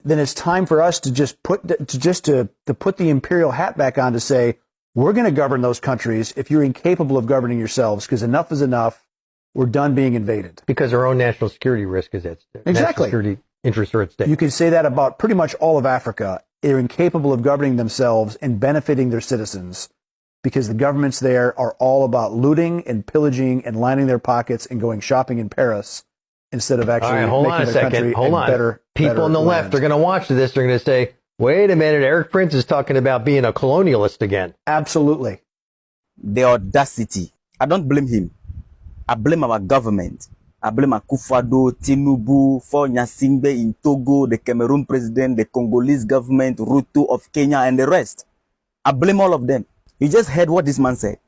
then it's time for us to just put the imperial hat back on to say, we're going to govern those countries if you're incapable of governing yourselves, because enough is enough. We're done being invaded. Because our own national security risk is at stake. Exactly. National security interests are at stake. You can say that about pretty much all of Africa. They're incapable of governing themselves and benefiting their citizens because the governments there are all about looting and pillaging and lining their pockets and going shopping in Paris instead of actually making their country better. People on the left are going to watch this. They're going to say, wait a minute, Erik Prince is talking about being a colonialist again. Absolutely. The audacity. I don't blame him. I blame our government. I blame Akufo-Addo, Tinubu, Faure Gnassingbé in Togo, the Cameroon president, the Congolese government, Ruto of Kenya, and the rest. I blame all of them. You just heard what this man said.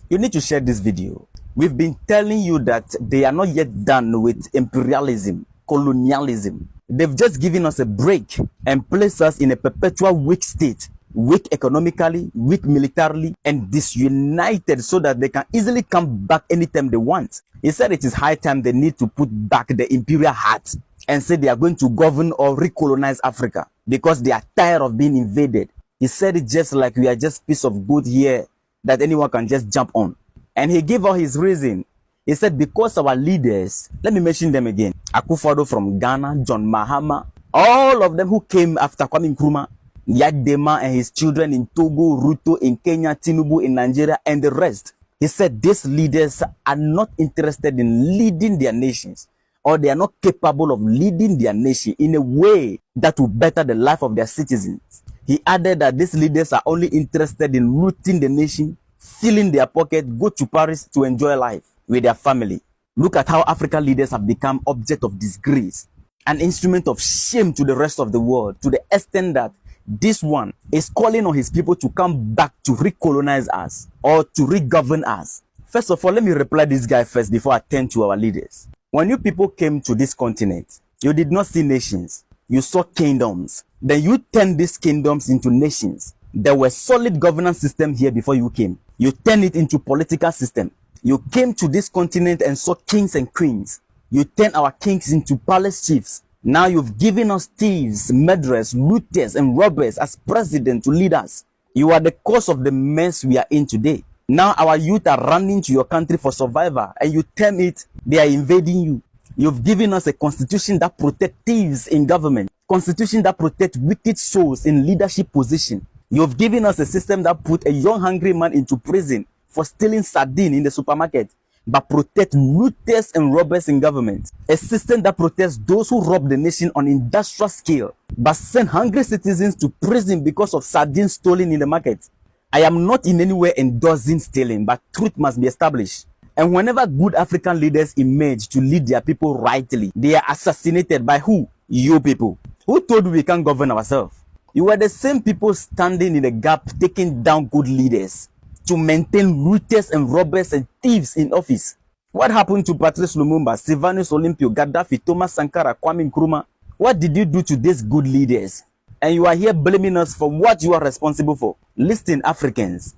You need to share this video. We've been telling you that they are not yet done with imperialism, colonialism. They've just given us a break and placed us in a perpetual weak state. Weak economically, weak militarily, and disunited so that they can easily come back anytime they want. He said it is high time they need to put back the imperial hat and say they are going to govern or recolonize Africa because they are tired of being invaded. He said it just like we are just piece of good here that anyone can just jump on. And he gave out his reason. He said because our leaders, let me mention them again, Akufo-Addo from Ghana, John Mahama, all of them who came after Kwame Nkrumah, Yadema and his children in Togo, Ruto in Kenya, Tinubu in Nigeria, and the rest. He said these leaders are not interested in leading their nations, or they are not capable of leading their nation in a way that will better the life of their citizens. He added that these leaders are only interested in looting the nation, filling their pocket, go to Paris to enjoy life with their family. Look at how African leaders have become object of disgrace, an instrument of shame to the rest of the world, to the extent that this one is calling on his people to come back to recolonize us or to regovern us. First of all, let me reply this guy first before I turn to our leaders. When you people came to this continent, you did not see nations. You saw kingdoms. Then you turned these kingdoms into nations. There were solid governance system here before you came. You turned it into political system. You came to this continent and saw kings and queens. You turned our kings into palace chiefs. Now you've given us thieves, murderers, looters, and robbers as president to lead us. You are the cause of the mess we are in today. Now our youth are running to your country for survival, and you term it they are invading you. You've given us a constitution that protects thieves in government, constitution that protects wicked souls in leadership position. You've given us a system that put a young hungry man into prison for stealing sardine in the supermarket, but protect looters and robbers in government. A system that protects those who rob the nation on industrial scale, but send hungry citizens to prison because of sardines stolen in the market. I am not in any way endorsing stealing, but truth must be established. And whenever good African leaders emerge to lead their people rightly, they are assassinated by who? You people. Who told you we can't govern ourselves? You are the same people standing in the gap, taking down good leaders to maintain looters and robbers and thieves in office. What happened to Patrice Lumumba, Sylvanus Olympio, Gaddafi, Thomas Sankara, Kwame Nkrumah? What did you do to these good leaders? And you are here blaming us for what you are responsible for. Listen, Africans,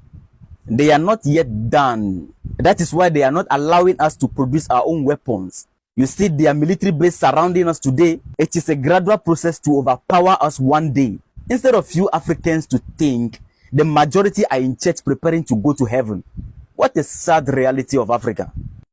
they are not yet done. That is why they are not allowing us to produce our own weapons. You see their military base surrounding us today. It is a gradual process to overpower us one day. Instead of few Africans to think the majority are in church preparing to go to heaven. What a sad reality of Africa.